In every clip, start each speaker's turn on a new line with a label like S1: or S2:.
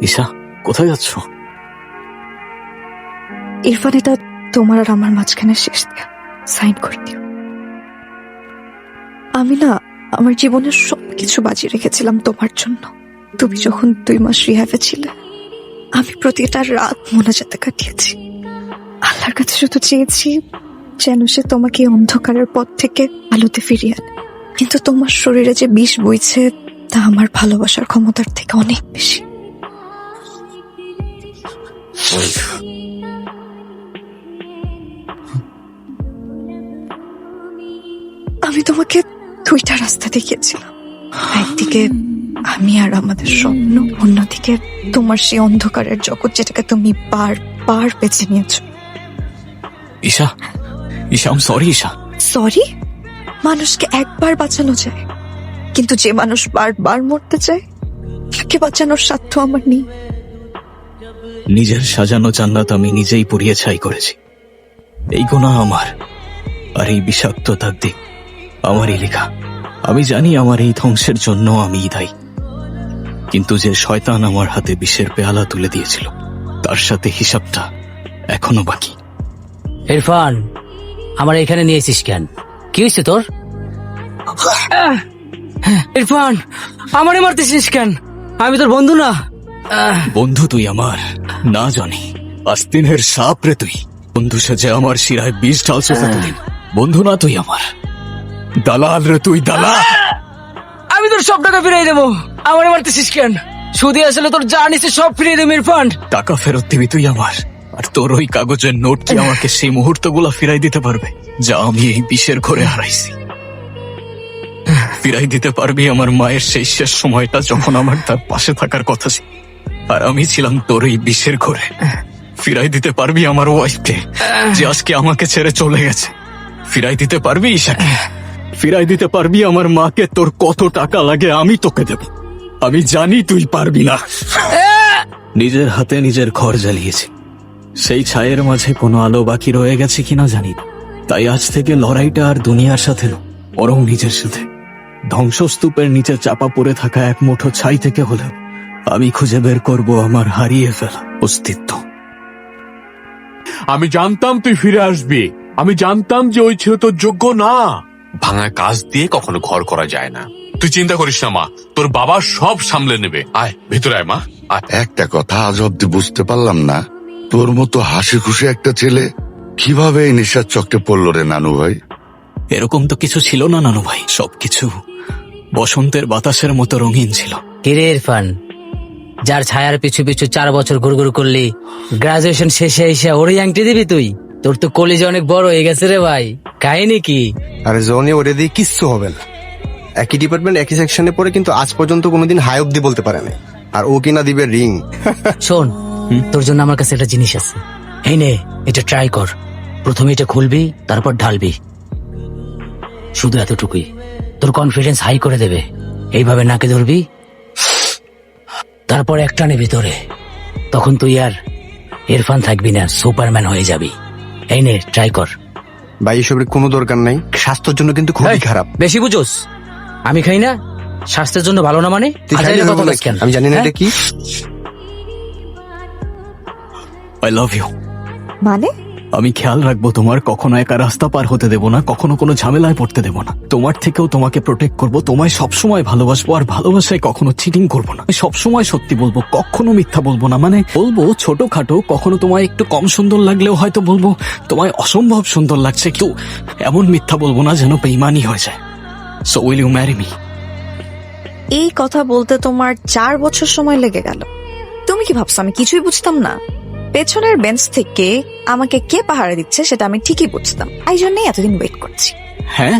S1: ঈশা, কোথায় যাচ্ছ?
S2: ইরফান, এটা তোমার আর আমার মাঝখানে শেষ দিয়া সাইন করে দিও। আমি না আমার জীবনের সবকিছু বাজিয়ে রেখেছিলাম তোমার জন্য। তুমি যখন 2 মাস রিহ্যাবে ছিলে, আমি প্রতিটা রাত মোনাজাতে কাটিয়েছি। আল্লাহর কাছে শুধু চেয়েছি যেন সে তোমাকে এই অন্ধকারের পথ থেকে আলোতে ফিরিয়ে আনে। কিন্তু তোমার শরীরে যে বিষ বইছে তা আমার ভালোবাসার ক্ষমতার থেকে অনেক বেশি। আমি তোমাকে 2টা রাস্তা দেখিয়েছিলাম, একদিকে আমি আর আমাদের স্বপ্ন, অন্যদিকে তোমার সেই অন্ধকারের জগৎ যেটাকে তুমি বারবার বেছে নিয়েছো।
S1: Isha, Isha, I am sorry. Isha,
S2: sorry? মানুষকে একবার বাঁচানো যায়, কিন্তু যে মানুষ বারবার মরতে চায় তাকে বাঁচানোর সাধ্য আমার নেই।
S1: নিজের সাজানো জান্নাত আমি নিজেই পুড়িয়ে ছাই করেছি। এই গুনাহ আমার, আর এই বিষাক্ততার দিক আমারই লেখা। আমি জানি আমার এই ধ্বংসের জন্য আমিই দায়ী, কিন্তু যে শয়তান আমার হাতে বিষের পেয়ালা তুলে দিয়েছিল তার সাথে হিসাবটা এখনো বাকি।
S3: ইরফান, আমার এখানে নিয়েছিস কেন? কি হয়েছে তোর? ইরফান, আমারে মারতেছিস কেন? আমি তোর বন্ধু না।
S1: বন্ধু তুই আমার না জানি, আস্তিনের সাপ রে তুই। বন্ধু সেজে আমার শিরায় বিষ ঢালছো এতদিন। বন্ধু না তুই আমার, দালাল রে তুই, দালাল।
S3: আমি তোর সব টাকা ফিরিয়ে দেবো। আমারে মারতেছিস কেন? শুধু আসলে তোর যা নিছে সব ফিরিয়ে দেবো ইরফান।
S1: টাকা ফেরত দিবি তুই আমার, আর তোর ওই কাগজের নোট কি আমাকে সেই মুহূর্তগুলো ফিরাই দিতে পারবে যা আমি এই বিষের ঘরে হারাইছি? ফিরাই দিতে পারবি আমার মায়ের সেই শেষ সময়টা যখন আমার তার পাশে থাকার কথা ছিল, আর আমি ছিলাম তোর এই বিষের ঘরে? ফিরাই দিতে পারবি আমার ওয়াইফকে যে আজকে আমাকে ছেড়ে চলে গেছে? ফিরাই দিতে পারবি ঈশাকে? ফিরাই দিতে পারবি আমার মাকে? তোর কত টাকা লাগে আমি তোকে দেব। আমি জানি তুই পারবি না। নিজের হাতে নিজের ঘর জ্বালিয়েছি, সেই ছায়ের মাঝে কোনো আলো বাকি রয়ে গেছে কিনা জানি না। তাই আজ থেকে লড়াইটা আর দুনিয়ার সাথে না, বরং নিজের সাথে। ধ্বংসস্তূপের নিচে চাপা পড়ে থাকা এক মুঠো ছাই থেকে হলেও আমি খুঁজে বের করব আমার হারিয়ে ফেলা অস্তিত্ব।
S4: আমি জানতাম তুই ফিরে আসবি। আমি জানতাম যে ওই ছেলে তোর যোগ্য না। ভাঙা কাজ দিয়ে কখনো ঘর করা যায় না। তুই চিন্তা করিস না মা, তোর বাবা সব সামলে নেবে। আয় ভেতরে আয় মা, আয়।
S5: একটা কথা আজ অব্দি বুঝতে পারলাম না, তোর মতো হাসি খুশি একটা ছেলে কিভাবে এই নেশার চক্রে পড়লো রে নানু ভাই?
S1: এরকম তো কিছু ছিল না নানু ভাই, সবকিছু বসন্তের বাতাসের মতো রঙিন ছিল।
S3: কিরে ইরফান, যার ছায়ার পিছু পিছু 4 বছর ঘুরঘুর করলি, গ্রাজুয়েশন শেষে এসে ওরই আংটি দিবি তুই? তোর তো কলেজ অনেক বড় হয়ে গেছে রে ভাই। কাহিনী কি?
S6: আরে জনি, ওরে দিয়ে কিচ্ছু হবে না। একই ডিপার্টমেন্ট, একই সেকশনে পড়ে, কিন্তু আজ পর্যন্ত কোনোদিন হাই অব্দি বলতে পারে না। আর ও কিনা দিবে রিং।
S3: শোন, তোর জন্য আমার কাছে একটা জিনিস আছে। এই নে, এটা ট্রাই কর। প্রথমে এটা খুলবি, তারপর ঢালবি। শুধু এতটুকুই, তোর কনফিডেন্স হাই করে দেবে। এইভাবে নাকে ধরবি, তারপর একটা নে ভিতরে। তখন তুই আর ইরফান থাকবি না, সুপারম্যান হয়ে যাবি। এই নে, ট্রাই কর।
S6: ভাই, এসবের কোনো দরকার নাই, স্বাস্থ্যের জন্য কিন্তু খুবই
S3: এই,
S6: খারাপ।
S3: বেশি বুঝোস? আমি খাই না, স্বাস্থ্যের জন্য ভালো না মানে?
S6: তুই খাইলে
S3: আজাইরা
S6: হবে
S3: কথা
S6: না
S3: বলিস কেন?
S6: আমি জানি না
S3: হ্যাঁ?
S6: এটা কি।
S1: I love you.
S2: মানে?
S1: আমি খেয়াল রাখবো তোমার, কখনো একা রাস্তা পার হতে দেব না, কখনো কোনো ঝামেলায় পড়তে দেব না। তোমার থেকেও তোমাকে প্রোটেক্ট করব, তোমায় সবসময় ভালোবাসবো, আর ভালোবাসায় কখনো চিটিং করবো না। সবসময় সত্যি বলবো, কখনো মিথ্যা বলবো না। মানে বলবো ছোটখাটো, কখনো তোমায় একটু কম সুন্দর লাগলেও হয়তো বলবো তোমায় অসম্ভব সুন্দর লাগছে, কিন্তু এমন মিথ্যা বলবো না যেন বেঈমানি হয়ে যায়। So will you marry me?
S2: এই কথা বলতে তোমার 4 বছর সময় লেগে গেল। তুমি কি ভাবছো আমি কিছুই বুঝতাম না? পেছনের বেঞ্চ থেকে আমাকে কে পাহারা দিচ্ছে সেটা আমি ঠিকই বুঝতাম, এই জন্যই এতদিন ওয়েট করছি।
S1: হ্যাঁ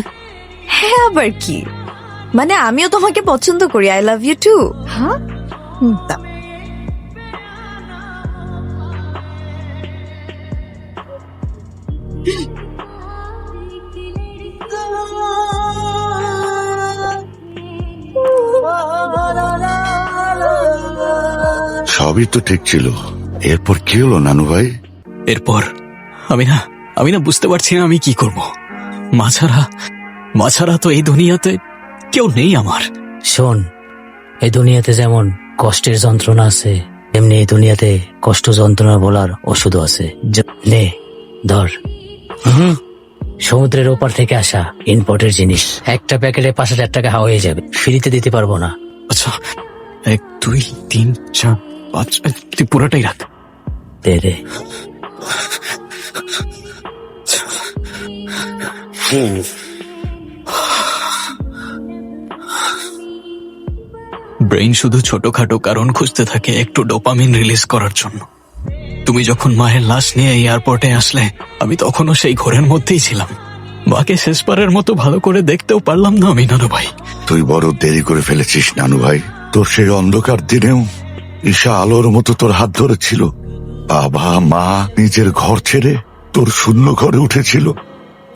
S2: হ্যাঁ, আবার কি? মানে আমিও তোমাকে পছন্দ করি। I love you too. হ্যাঁ, দাও।
S5: সবই তো ঠিক ছিল, এরপর কি হলো নানু ভাই?
S1: এরপর আমি না বুঝতে পারছি না আমি কি করব। মাছারা তো এই দুনিয়াতে কেউ নেই আমার।
S3: শোন, এই দুনিয়াতে যেমন কষ্টের যন্ত্রণা আছে, এমনি এই দুনিয়াতে কষ্ট যন্ত্রণা বলার ওষুধও আছে। নে ধর। সমুদ্রের ওপার থেকে আসা ইম্পোর্টের জিনিস, একটা প্যাকেটে 5,000 টাকা হয়ে যাবে, ফ্রিতে দিতে পারবো না।
S1: আচ্ছা 1 2 3 4 5 তুই পুরোটাই রাখ।
S3: দে দে।
S1: ব্রেইন শুধু ছোটখাটো কারণ খুঁজতে থাকে একটু ডোপামিন রিলিজ করার জন্য। তুমি যখন মায়ের লাশ নিয়ে এয়ারপোর্টে আসলে আমি তখনও সেই ঘোরের মধ্যেই ছিলাম। মাকে শেষবারের মতো ভালো করে দেখতেও পারলাম না আমি নানু ভাই।
S5: তুই বড় দেরি করে ফেলেছিস নানু ভাই। তোর সেই অন্ধকার দিনেও ঈশা আলোর মতো তোর হাত ধরেছিল। বাবা মা নিজের ঘর ছেড়ে তোর শূন্য ঘরে উঠেছিল।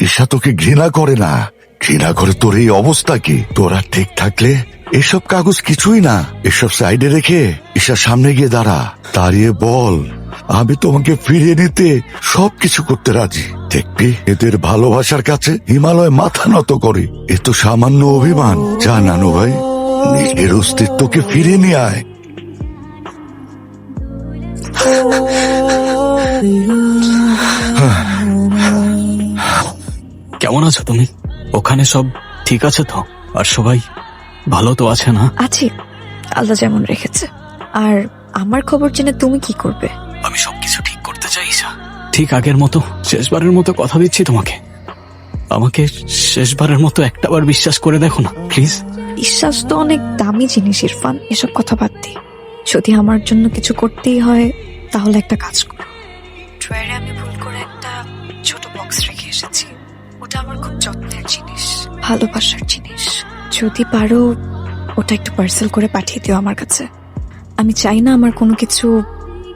S5: ঈশা তোকে ঘৃণা করে না, ঘৃণা করে তোর এই অবস্থা কি। তোরা ঠিক থাকলে এসব কাগজ কিছুই না, এসব সাইডে রেখে ঈশার সামনে গিয়ে দাঁড়া, দাঁড়িয়ে বল আমি তোমাকে ফিরিয়ে নিতে সবকিছু করতে রাজি। দেখবি এদের ভালোবাসার কাছে হিমালয় মাথা নত করে। এ তো সামান্য অভিমান। যা নানু ভাই, নিজের অস্তিত্বকে ফিরে নিয়ে আয়।
S1: কেমন আছো তুমি? ওখানে সব ঠিক আছে তো? আর সবাই ভালো তো আছে না?
S2: আছি, আল্লাহ যেমন রেখেছে। আর আমার খবর জেনে তুমি কি করবে?
S1: আমি সবকিছু ঠিক করতে চাই ঈশা। ঠিক আগের মতো শেষবারের মতো কথা দিচ্ছি তোমাকে। আমাকে শেষবারের মতো একটাবার বিশ্বাস করে দেখো না প্লিজ।
S2: বিশ্বাস তো অনেক দামি জিনিস ইরফান, এসব কথা বাদ দি। যদি আমার জন্য কিছু করতেই হয় তাহলে একটা কাজ করো। ড্রয়ারে আমি ভুল করে একটা ছোট বক্স রেখে এসেছি। ওটা আমার খুব যত্নের জিনিস, ভালোবাসার জিনিস। যদি পারো ওটা একটু পার্সেল করে পাঠিয়ে দিও আমার কাছে। আমি চাই না আমার কোনো কিছু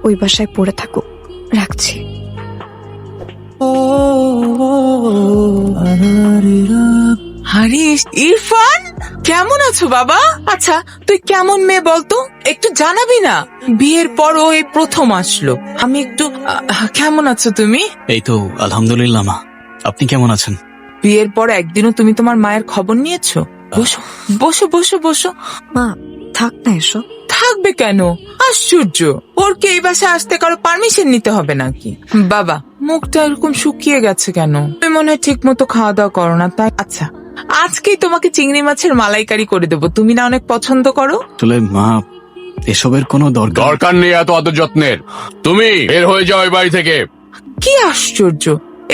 S2: ওই বাসায় পড়ে থাকুক। রাখছি।
S7: হারিস, ইরফান কেমন আছো বাবা? আচ্ছা তুই কেমন মেয়ে বলতো, একটু জানাবি না? বিয়ের পর ও এই প্রথম আসলো। আমি একটু কেমন আছো তুমি?
S1: এই তো আলহামদুলিল্লাহ মা, আপনি কেমন আছেন?
S7: বিয়ের পর একদিনও তুমি তোমার মায়ের খবর নিয়েছো? বসো বসো বসো বসো।
S2: মা থাক না এসো।
S7: থাকবে কেন? আশ্চর্য, ওর কি এই বাসায় আসতে কারো পারমিশন নিতে হবে নাকি? বাবা মুখটা এরকম শুকিয়ে গেছে কেন? তুমি মনে হয় ঠিক মতো খাওয়া দাওয়া করো না তাই। আচ্ছা আজকেই তোমাকে চিংড়ি মাছের মালাইকারি করে দেবো, তুমি না অনেক পছন্দ করো।
S1: আসলে মা এসবের কোনো দরকার
S4: দরকার নেই এত আদর যত্নের। তুমি বের হয়ে যাও এই বাড়ি থেকে।
S7: কি আশ্চর্য,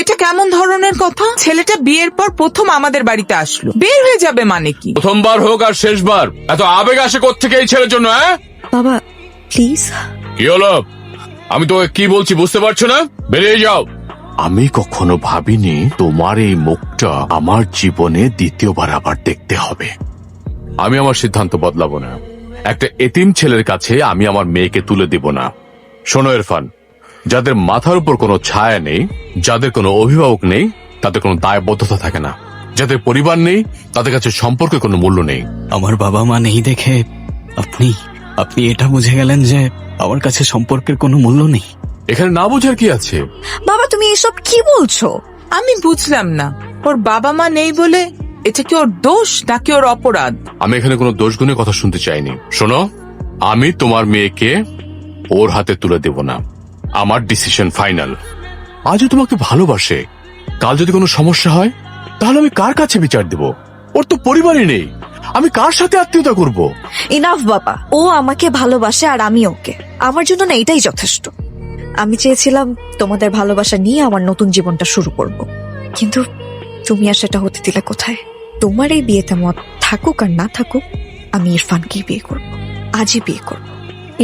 S7: এটা কেমন ধরনের কথা? ছেলেটা বিয়ের পর প্রথম আমাদের বাড়িতে আসলো, বের হয়ে যাবে মানে কি?
S4: প্রথমবার হোক আর শেষবার, এত আবেগ আসে কোত্থেকে এই ছেলের জন্য? হ্যাঁ
S2: বাবা প্লিজ।
S4: কি হলো? আমি তোকে কি বলছি বুঝতে পারছো না? বেরিয়ে যাও। আমি কখনো ভাবিনি তোমার এই মুখটা আমার জীবনে দ্বিতীয়বার আবার দেখতে হবে। আমি আমার সিদ্ধান্ত বদলাবো না। একটা এতিম ছেলের কাছে আমি আমার মেয়েকে তুলে দিব না। শোনো ইরফান, যাদের মাথার উপর কোনো ছায়া নেই, যাদের কোনো অভিভাবক নেই, তাদের কোনো দায়বদ্ধতা থাকে না। যাদের পরিবার নেই, তাদের কাছে সম্পর্কের কোনো মূল্য নেই।
S1: আমার বাবা মা নেই দেখে আপনি আপনি এটা বুঝে গেলেন যে আমার কাছে সম্পর্কের কোনো মূল্য নেই?
S4: এখানে না বোঝার কি আছে?
S2: বাবা তুমি এসব কি বলছো?
S7: আমি বুঝলাম না, ওর বাবা মা নেই বলে এটা কি ওর দোষ নাকি ওর অপরাধ?
S4: আমি এখানে কোনো দোষ গুণের কথা শুনতে চাইনি। শোনো, আমি তোমার মেয়েকে ওর হাতে তুলে দেব না। আমার ডিসিশন ফাইনাল। আজও তোমাকে ভালোবাসে, কাল যদি কোনো সমস্যা হয় তাহলে আমি কার কাছে বিচার দেব? ওর তো পরিবারই নেই, আমি কার সাথে আত্মীয়তা করব?
S2: ইনাফ বাবা, ও আমাকে ভালোবাসে আর আমি ওকে। আমার জন্য না এটাই যথেষ্ট। আমি চেয়েছিলাম তোমাদের ভালোবাসা নিয়ে আমার নতুন জীবনটা শুরু করব, কিন্তু তুমি আর সেটা হতে দিলে কোথায়? তোমার এই বিয়েতে মত থাকুক আর না থাকুক, আমি ইরফানকেই বিয়ে করব, আজই বিয়ে করব।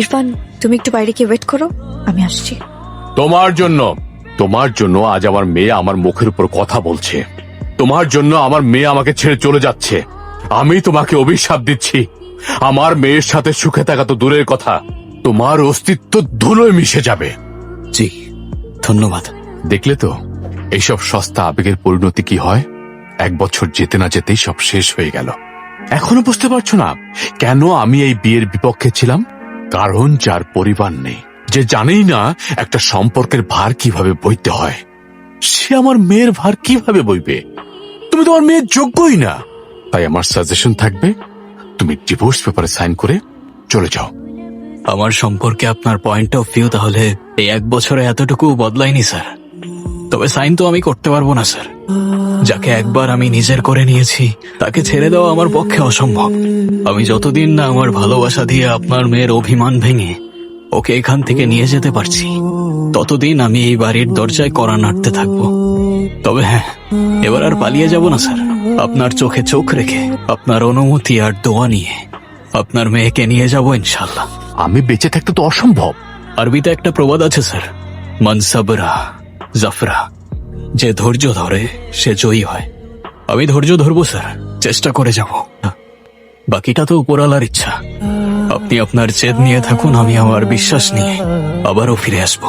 S2: ইরফান তুমি একটু বাইরে গিয়ে ওয়েট করো, আমি আসছি।
S4: তোমার জন্য আজ আমার মেয়ে আমার মুখের উপর কথা বলছে। তোমার জন্য আমার মেয়ে আমাকে ছেড়ে চলে যাচ্ছে। আমি তোমাকে অভিশাপ দিচ্ছি, আমার মেয়ের সাথে সুখে থাকা তো দূরের কথা, তোমার অস্তিত্ব ধুলোয় মিশে যাবে।
S1: জি ধন্যবাদ।
S4: দেখলে তো এইসব সস্তা আবেগের পরিণতি কি হয়? 1 বছর যেতে না যেতেই সব শেষ হয়ে গেল। এখনো বুঝতে পারছো না কেন আমি এই বিয়ের বিপক্ষে ছিলাম? কারণ যার পরিবার নেই, যে জানেই না একটা সম্পর্কের ভার কিভাবে বইতে হয়, সে আমার মেয়ের ভার কিভাবে বইবে? তুমি তোমার মেয়ের যোগ্যই না। তাই আমার সাজেশন থাকবে, তুমি ডিভোর্স পেপারে সাইন করে চলে যাও।
S1: আমার সম্পর্কে আপনার পয়েন্ট অফ ভিউ তাহলে এই 1 বছরে এতটুকু বদলায়নি স্যার। তবে সাইন তো আমি করতে পারবো না স্যার। যাকে একবার আমি নিজের করে নিয়েছি তাকে ছেড়ে দেওয়া আমার পক্ষে অসম্ভব। আমি যতদিন না আমার ভালোবাসা দিয়ে আপনার মেয়ের অভিমান ভেঙে ওকে এখান থেকে নিয়ে যেতে পারছি, ততদিন আমি এই বাড়ির দরজায় কড়া নাড়তে থাকবো। তবে হ্যাঁ, এবার আর পালিয়ে যাব না স্যার। আপনার চোখে চোখ রেখে, আপনার অনুমতি আর দোয়া নিয়ে আপনার মেয়েকে নিয়ে যাব ইনশাল্লাহ।
S4: আমি বেঁচে থাকতে তো অসম্ভব।
S1: আরবিতে একটা প্রবাদ আছে স্যার, মানসাবরা জাফরা, যে ধৈর্য ধরে সে জয়ী হয়। আমি ধৈর্য ধরবো স্যার, চেষ্টা করে যাব। বাকিটা তো উপরওয়ালার ইচ্ছা। আপনি আপনার জেদ নিয়ে থাকুন, আমি আমার বিশ্বাস নিয়ে আবারও ফিরে আসবো।